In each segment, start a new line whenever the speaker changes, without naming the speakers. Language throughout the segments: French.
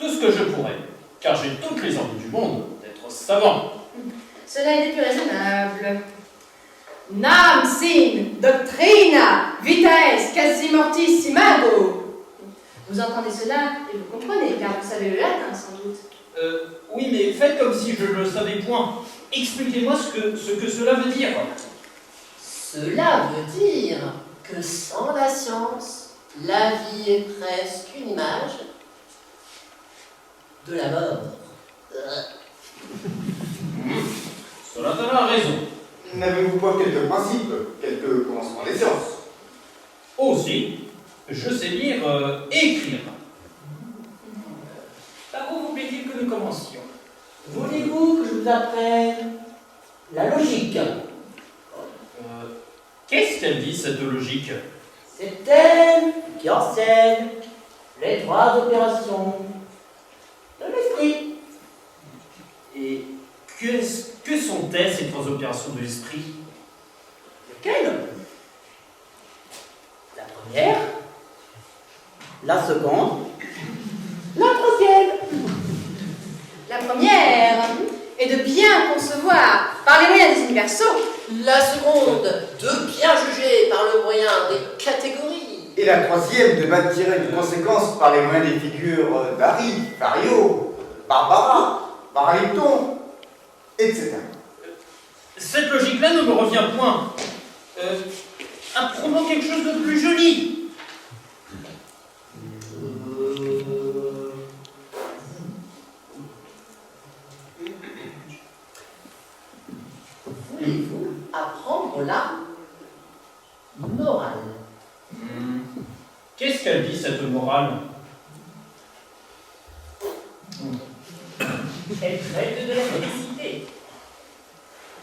tout ce que je pourrais, car j'ai toutes les envies du monde d'être savant.
Cela est plus raisonnable. Nam sin doctrina vitaes quasi mortis imago. Vous entendez cela et vous comprenez, car vous savez le latin sans doute.
Oui, mais faites comme si je ne le savais point. Expliquez-moi ce que cela veut dire.
Cela veut dire que sans la science, la vie est presque une image de la mort.
Cela a raison.
N'avez-vous pas quelques principes, quelques commencements des sciences?
Aussi, je sais lire et écrire.
Par où vous plaît-il que nous commencions? Voulez-vous que je vous apprenne la logique?
Qu'est-ce qu'elle dit, cette logique?
C'est elle qui enseigne les trois opérations de l'esprit.
Et que sont-elles, ces trois opérations de l'esprit?
Lesquelles? La première, la seconde, la troisième.
La première est de bien concevoir, par les moyens des universaux,
La seconde, de bien juger par le moyen des catégories.
Et la troisième, de bâtir une conséquence par les moyens des figures d'Harry, Fario, Barbara, Barlington, etc.
Cette logique-là ne me revient point. Apprenons quelque chose de plus joli.
Voulez-vous apprendre la morale?
Qu'est-ce qu'elle dit, cette morale?
Elle traite de la félicité.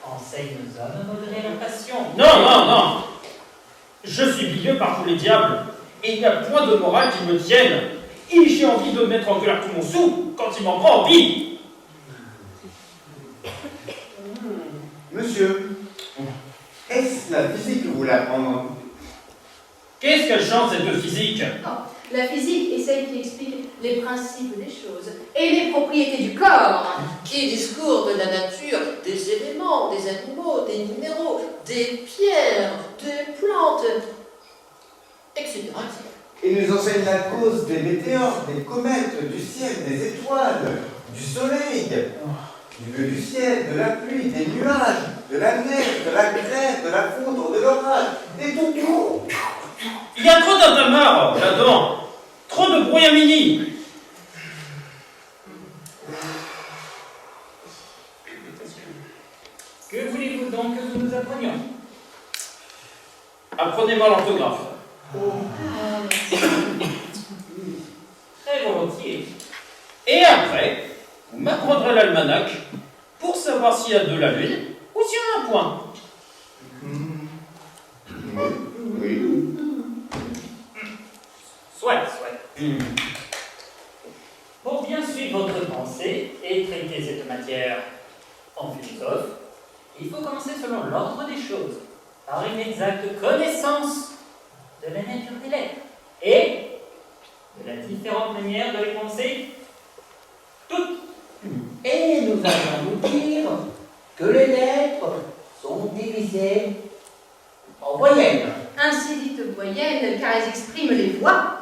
Enseigne aux hommes à modérer leur passion.
Non, non, non. Je suis bilieux par tous les diables, et il n'y a point de morale qui me tienne. Et j'ai envie de mettre en colère tout mon sou quand il m'en prend en bille.
Monsieur, est-ce la physique que vous voulez apprendre?
Qu'est-ce qu'elle chante, cette physique?
la physique est celle qui explique les principes des choses et les propriétés du corps.
Qui discourt de la nature, des éléments, des animaux, des minéraux, des pierres, des plantes, etc.
Et nous enseigne la cause des météores, des comètes, du ciel, des étoiles, du soleil, du bleu du ciel, de la pluie, des nuages, de la neige, de la grêle, de la foudre, de l'orage, des toutous.
Il y a trop d'intamars là-dedans. Trop de brouillamini.
Que voulez-vous donc que nous nous apprenions?
Apprenez-moi l'orthographe.
Très volontiers.
Et après, vous m'apprendrez l'almanach pour savoir s'il y a de la lune ou s'il y a un point.
Oui.
Soit. Pour bien suivre votre pensée et traiter cette matière en philosophe, il faut commencer selon l'ordre des choses, par une exacte connaissance de la nature des lettres et de la différente manière de les penser toutes. Et nous allons vous dire que les lettres sont divisées en voyelles
Ainsi dites voyelles, car elles expriment les voix.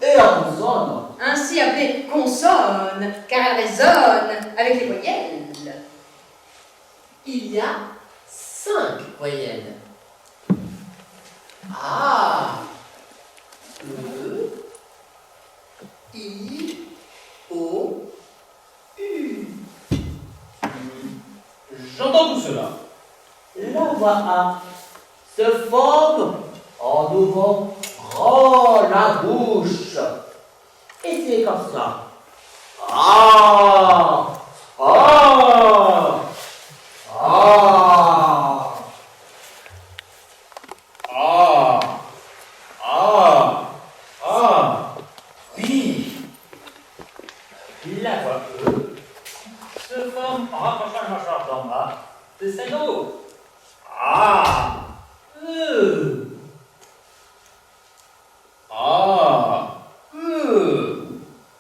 et en consonnes.
Ainsi appelées consonnes, car elles résonnent avec les voyelles.
Il y a 5 voyelles. A, E, I, O, U.
J'entends tout cela.
La voix A se forme en ouvrant grand la bouche. Et c'est comme ça. Ah! Ah! Ah!
Ah, ah, ah, oui.
La voix E se forme en rapprochant la mâchoire d'en bas de celle d'en haut. Ah! E!
Ah,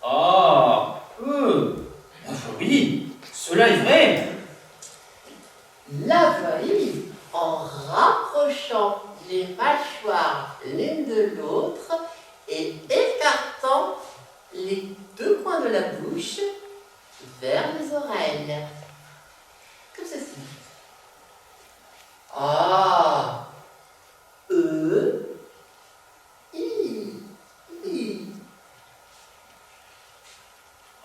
ah,
les deux coins de la bouche vers les oreilles. Comme ceci. A, E, I, I.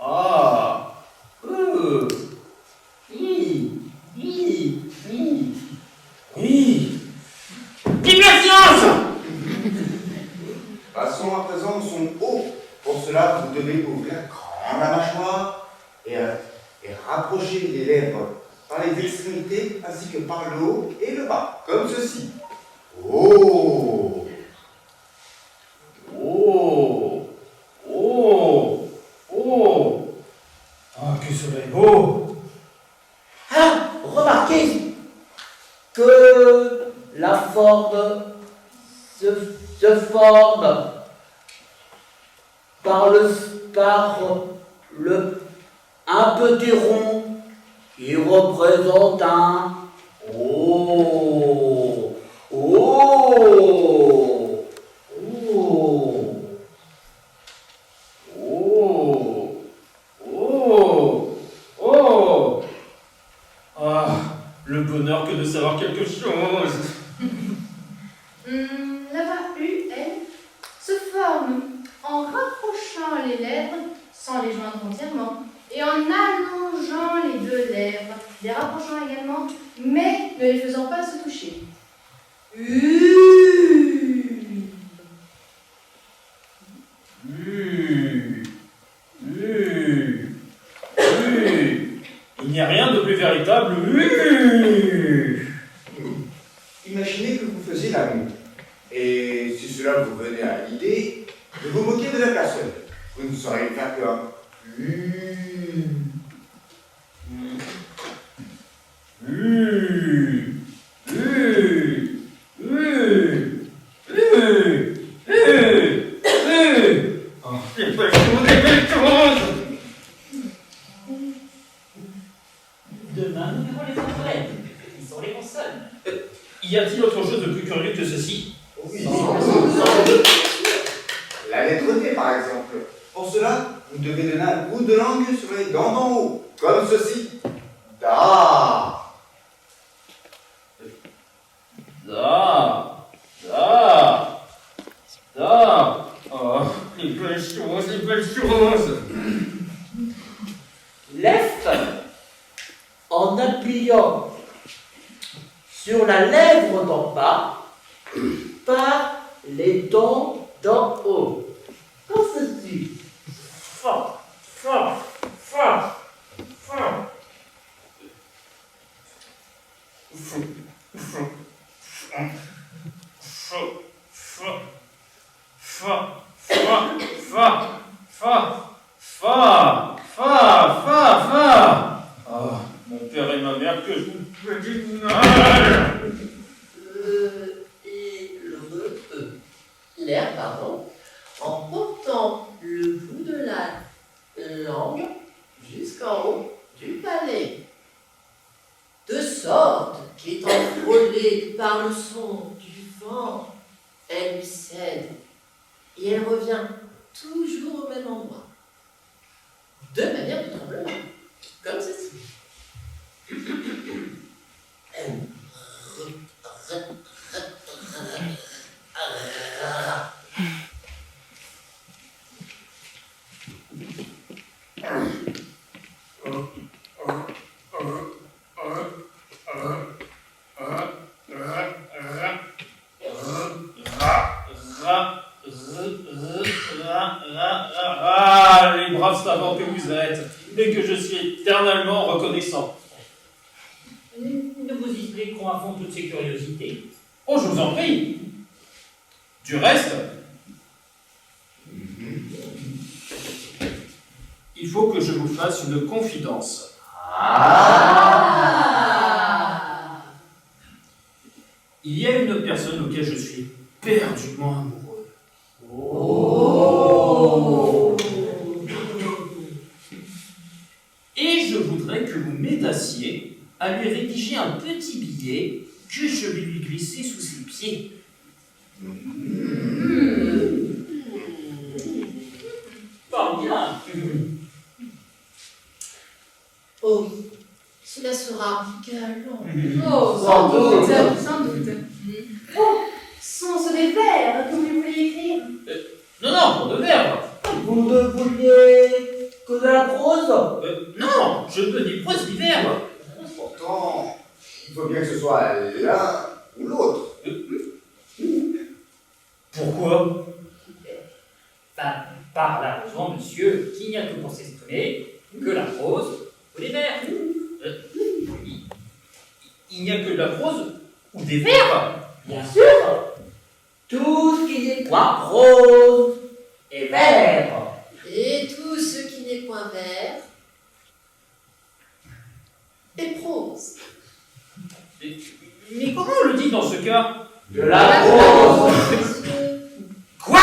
A, E, I, I, I. Oui. Vive la science!
Passons à présent au son O. Pour cela, vous devez ouvrir grand la mâchoire et rapprocher les lèvres par les extrémités ainsi que par le haut et le bas, comme ceci. Oh!
Oh, oh, oh. Ah, que serait beau!
Ah, remarquez que la forme se forme par un petit rond qui représente un O. Oh. Oh.
Oh, oh, oh. Ah, le bonheur que de savoir quelque chose.
La voix U, elle, se forme en rapprochant les lèvres sans les joindre entièrement et en allongeant les deux lèvres, les rapprochant également, mais ne les faisant pas se toucher.
Il n'y a rien de plus véritable.
Imaginez que vous faisiez l'amour. Et si cela vous venait à l'idée de vous moquer de la personne, vous ne sauriez faire qu'un.
Des belles choses, des belles choses.
Demain, nous verrons les emplettes, qui sont les consonnes.
Y a-t-il autre chose de plus curieux que ceci?
Oui. La lettre T, par exemple. Pour cela, vous devez donner un bout de langue sur les dents d'en haut, comme ceci. Da.
Da, da, da. Oh, les belles choses, les belles choses.
Lève en appuyant sur la lèvre d'en bas par les dents d'en haut. Comme ceci.
Fa, fa, fa, fa. Ah, mon père et ma mère, que je vous fais du mal.
Et le l'air, pardon, en portant le bout de la langue jusqu'en haut du palais, de sorte qu'étant frôlée par le son du vent, elle lui cède et elle revient toujours au même endroit. De manière de tremblement, comme ceci.
Les braves savants que vous êtes, et que je suis éternellement reconnaissant.
Nous vous expliquerons à fond toutes ces curiosités.
Oh, je vous en prie. Du reste, il faut que je vous fasse une confidence. Il y a une personne auquel je suis éperdument amoureux. Et je voudrais que vous m'aidassiez à lui rédiger un petit billet que je vais lui glisser sous ses pieds.
Pas parle bien.
Oh, cela sera galant.
Oh,
Sans doute.
sans doute. Oh, sont-ce des vers que vous vouliez écrire?
Non, pour de verbe.
Vous ne vouliez que de la prose?
Non, je veux ni prose ni verbe.
Pourtant, il faut bien que ce soit l'un ou l'autre.
Pourquoi?
Enfin, par là, raison, monsieur, qu'il n'y a que pour s'exprimer que la prose ou les vers.
Il n'y a que de la prose ou des verbes.
Bien sûr.
Tout ce qui n'est point prose et vers.
Et tout ce qui n'est point vers est prose.
Mais comment on le dit dans ce cas?
De la prose.
Monsieur,
Quoi?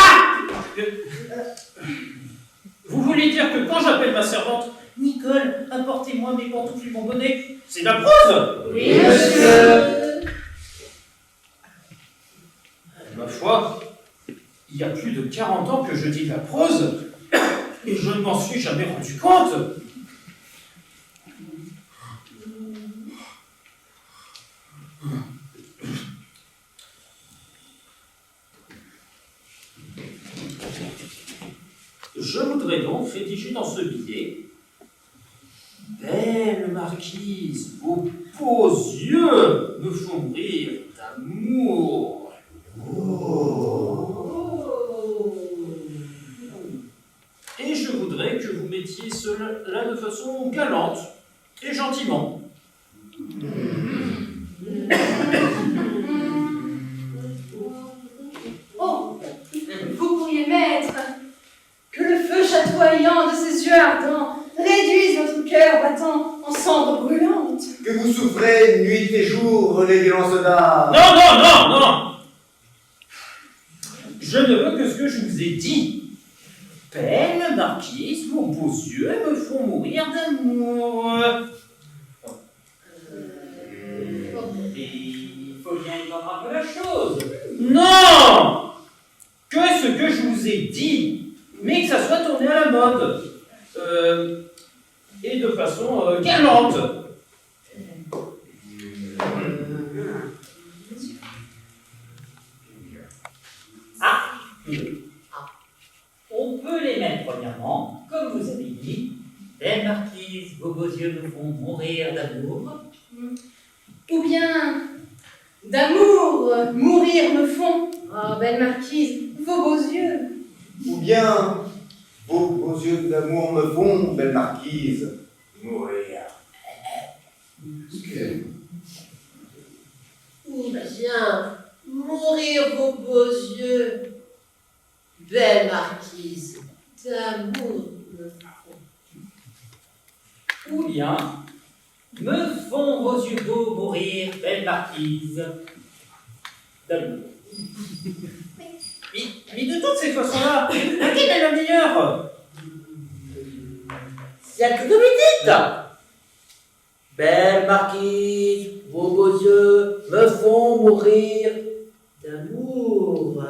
Vous voulez dire que quand j'appelle ma servante, Nicole, apportez-moi mes pantoufles et mon bonnet, c'est de la prose?
Oui, monsieur.
Ma foi, il y a plus de 40 ans que je dis de la prose, et je ne m'en suis jamais rendu compte. Je voudrais donc rédiger dans ce billet: Belle marquise, vos beaux yeux me font mourir d'amour. Et je voudrais que vous mettiez cela de façon galante et gentiment.
Oh, vous pourriez mettre que le feu chatoyant de ses yeux ardents réduise votre cœur battant en cendres brûlantes.
Que vous souffrez nuit et jour les violences d'âme.
Non. Je ne veux que ce que je vous ai dit. Belle marquise, vos beaux yeux me font mourir d'amour.
Et il faut bien entendre un peu la chose.
Non! Que ce que je vous ai dit, mais que ça soit tourné à la mode. Et de façon galante.
On peut les mettre premièrement, comme vous avez dit. Belle marquise, vos beaux yeux me font mourir d'amour.
Ou bien d'amour, mourir me font. Oh, belle marquise, vos beaux yeux.
Ou bien, vos beaux yeux d'amour me font, belle marquise, mourir.
ou bien mourir vos beaux yeux, belle marquise, d'amour me font.
Ou bien, me font vos yeux beaux mourir, belle marquise d'amour.
Mais de toutes ces façons-là, laquelle est la meilleure?
Celle que vous me dites. Belle marquise, vos beaux yeux me font mourir d'amour.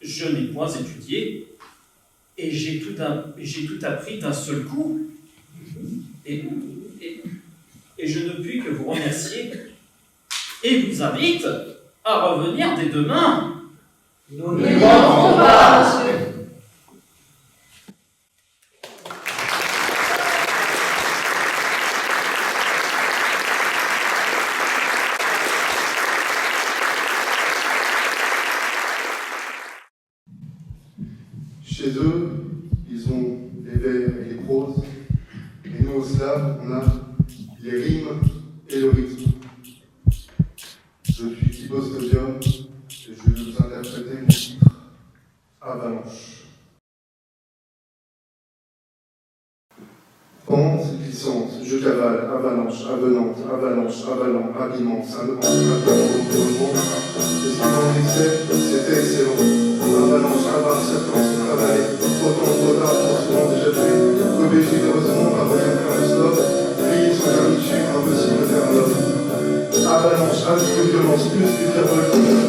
Je n'ai point étudié, et j'ai tout appris d'un seul coup. Et je ne puis que vous remercier, et vous invite à revenir dès demain.
Nous ne manquerons pas, monsieur.
Chez eux, ils ont les vers et les proses, et nous, aux Slaves, on a les rimes et le rythme. Je suis Kibostodium, et je vais vous interpréter mon titre, Avalanche. Pente glissante, je cavale, avalanche, avenante, avalanche, avalant, habillement, salement, environnement. Et ce qui m'en excès, c'était excellent. Avalanche, avare, serpent, se travailler, autant trop tard, trop souvent déjà fait. Gobé généreusement, par rien faire le stop. Payer son garniture, impossible de faire un offre. Avalanche, acte de violence, plus du virevolte.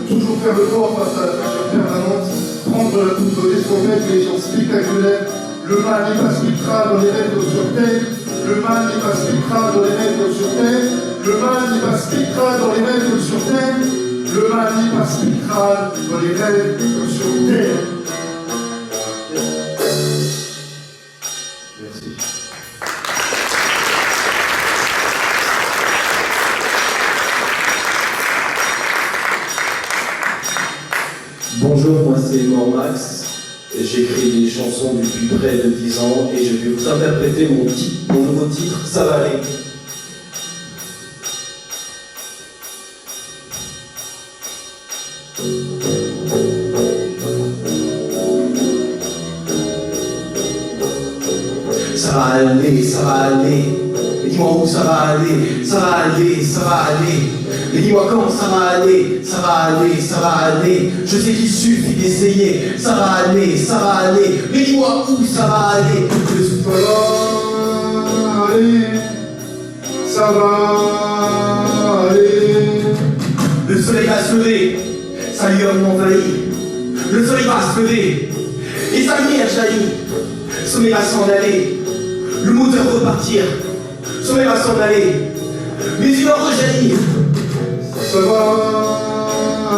toujours faire le fort face à la pressure permanente, prendre la poutre des sommets, les gens spectaculaires. Le mal n'y pacifiera dans les rêves sur terre. Le mal n'y pacifiera dans les rêves sur terre. Le mal n'y pacifiera dans les rêves sur terre. Le mal n'y pacifiera dans les rêves sur terre. Merci.
Bonjour, moi c'est Mormax. J'écris des chansons depuis près de 10 ans et je vais vous interpréter mon nouveau titre, Ça va aller. Ça va aller, ça va aller. Mais dis-moi où ça va aller, ça va aller, ça va aller. Mais dis-moi quand ça va aller, ça va aller, ça va aller. Je sais qu'il suffit d'essayer, ça va aller, ça va aller. Mais dis-moi où ça va aller.
Ça va aller.
Le soleil va se lever, sa lueur m'envahit. Le soleil va se lever, et sa lumière jaillit. Le soleil va s'en aller, le moteur repartir. Le soleil va s'en aller, mais il va rejaillir.
Ça va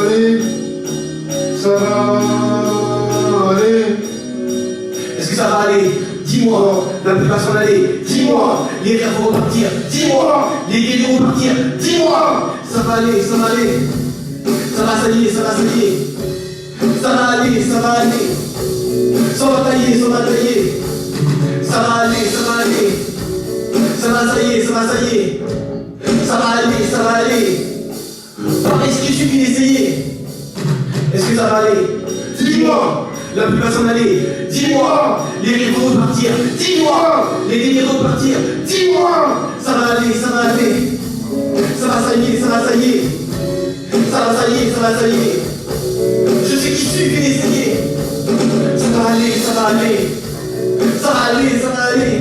aller. Ça va aller.
Est-ce que ça va aller? Dis-moi, la pluie va s'en aller. Dis-moi, les rires vont repartir. Dis-moi, les guerriers vont repartir. Dis-moi, ça va aller, ça va aller. Ça va saillir, ça va saillir. Ça va aller, ça va aller. Ça va tailler, ça va tailler. Ça va aller, ça va aller. Ça va saillir, ça va saillir. Ça va aller, ça va aller. Est-ce qu'il suffit d'essayer? Est-ce que ça va aller? Dis-moi, la pluie va s'en aller. Dis-moi, les rires vont repartir. Dis-moi, les délires vont repartir. Dis-moi, ça va aller, ça va aller. Ça va saillir, ça va saillir. Ça va saillir, ça va saillir. Je sais qu'il suffit d'essayer. Ça va aller, ça va aller. Ça va aller, ça va aller.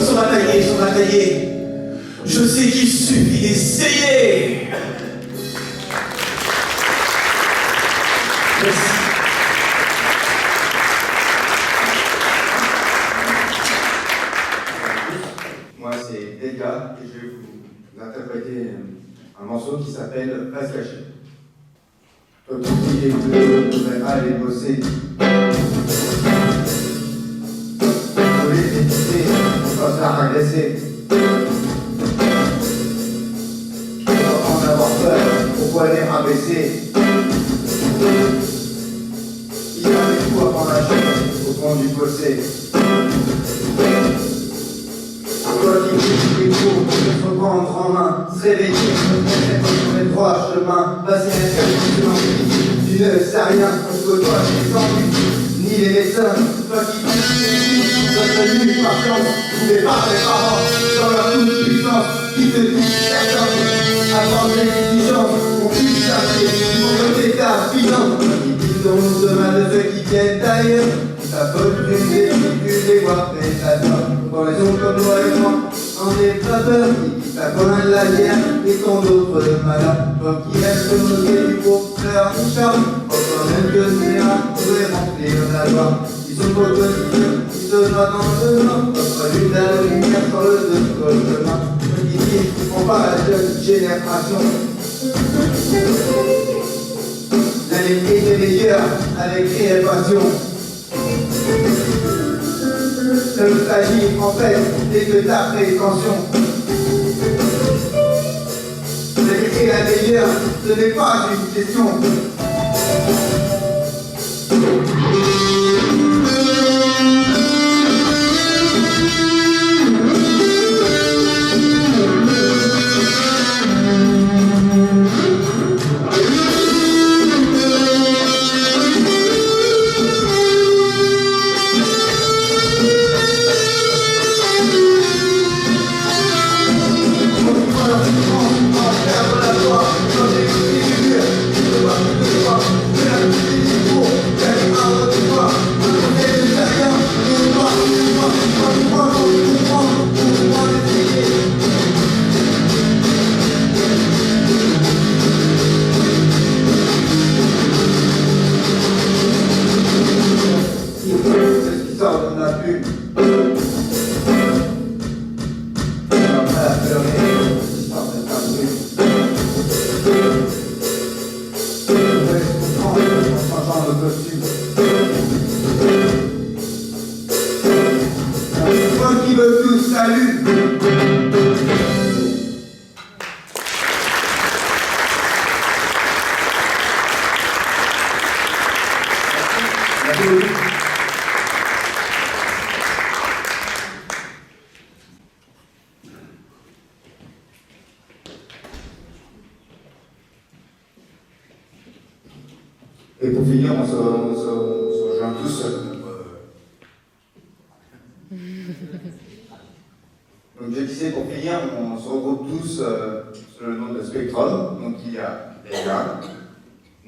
Ça va tailler, ça va tailler. Je sais qu'il suffit d'essayer. Merci.
Moi, c'est Delia et je vais vous interpréter un morceau qui s'appelle Face cachée. Toi qui dis que tu devrais aller bosser. Pour les éviter, on va se faire agresser. Sans en avoir peur, pourquoi les rabaisser? Il y a des coups avant la chaîne, au fond du fossé. Toi qui dis les cours, se reprendre en main, se réveiller, se mettre sur les droits chemins, passer un chemin, tu ne sais rien, parce que toi tu es sans but, ni les médecins, toi qui dis, toi tenu par chance, trouvés par tes parents, dans leur toute puissance, qui te dit certains, avant tes exigences, on puisse chercher, pour que ta finance, qui disons demain de ceux qui viennent d'ailleurs, ta bonne privée, tu les vois, mais ta dame, dans les ondes comme toi et moi, en est pas peur, qui ta colonne de la guerre, et ton autre de malheur, toi qui aimes te moquer du gros frère du charme, encore même que c'est un pourrait remplir la loi, ils sont pour te dire, ils se noient dans le vent, offre une la lumière sur le chemin, ceux qui disent, on parle à la jeune génération. L'année est meilleure avec réelle passion. La nostalgie en fait n'est que ta prétention. L'année est la meilleure, ce n'est pas une question. la plume. Ma mère pleurait, l'histoire de ta plume. Je vais comprendre en changeant le costume. Toi qui veux tous, salut! Et pour finir, on se rejoint tous. Donc je disais, pour finir, on se regroupe tous sous le nom de Spectrum. Donc il y a Léa,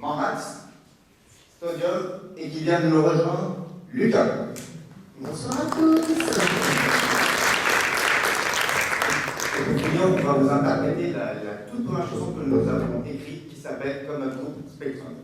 Marmax, Stodium, et qui vient de nous rejoindre, Lucas.
Bonsoir à tous.
Et pour finir, on va vous interpréter la toute première chanson que nous avons écrite qui s'appelle Comme notre groupe Spectrum.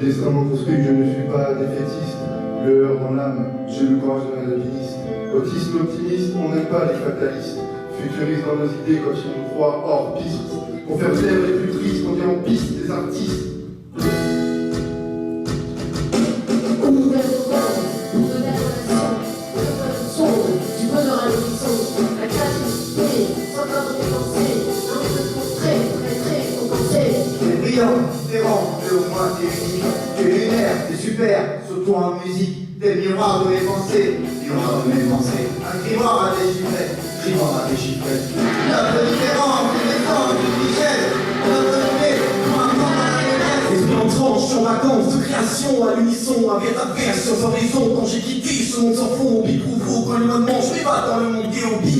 Destin construit, je ne suis pas défaitiste. Lueur dans l'âme, j'ai le courage d'un alpiniste. Autiste, optimiste, on n'aime pas les fatalistes. Futuriste dans nos idées quand ils nous croient hors piste. Pour faire taire les plus tristes, on vient en piste des artistes.
Une nouvelle demande, une nouvelle relation, sombre, du bonheur à l'horizon, la créativité, sans cadre dépensé, un peu de très, très, très compensé.
T'es brillant, différent, mais au moins t'es unique. T'es lunaire, t'es super, surtout en musique. T'es le miroir de mes pensées, miroir de mes pensées. Un grimoire à déchiffrer, grimoire à déchiffrer. Notre différence, c'est l'essence du Michel. Notre idée, pour un monde à la jeunesse.
Esprit en tranche, en vacances de création, à l'unisson, avec ta version horizon. Quand j'ai quitté ce monde sans fond, bip ou quand le monde mange, je vais pas dans le monde gay au bi.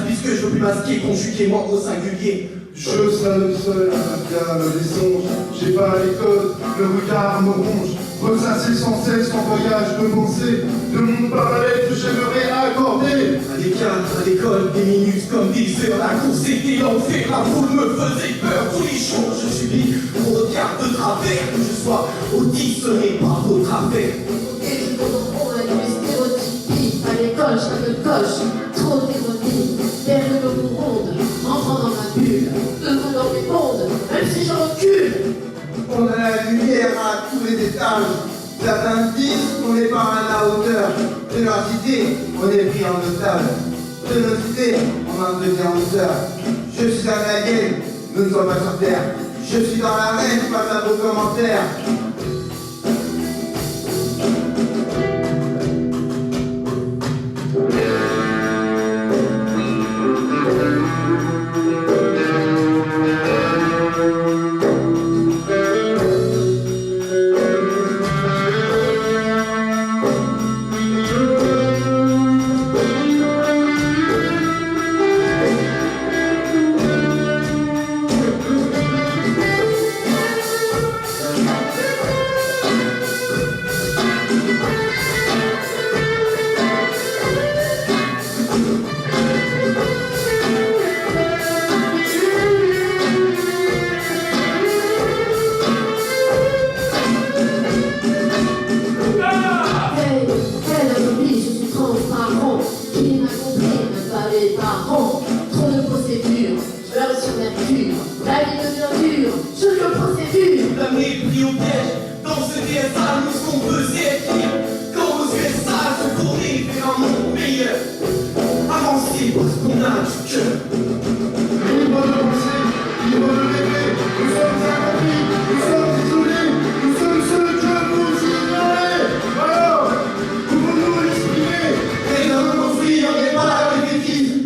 Puisque je veux plus masquer, conjuguer moi au singulier.
Je seul, seul, inviable des songes. J'ai pas les codes, le regard me ronge. Ressasser sans cesse en voyage de pensée. De mon parallèle que j'aimerais accorder.
À l'écart, à l'école, des minutes comme des heures. La course était l'enfer, la foule me faisait peur. Tous les jours, je subis mon regard de travers. Que je sois auditionné par votre affaire.
Ok, je comprends la nuit stéréotypie. À l'école, je me coche, trop d'ironie. Derrière le bout ronde, entrant dans ma bulle. Devant leur répondre, même si je recule.
On a la lumière à tous les étages. Certains disent qu'on n'est pas à la hauteur. De leur cité, on est pris en otage. De nos cités, on en devient en hauteur. Je suis un alien, nous ne sommes pas sur terre. Je suis dans l'arène face à vos commentaires.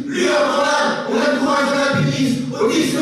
Lueur dans l'âme, on a le courage de la bêtise, au disque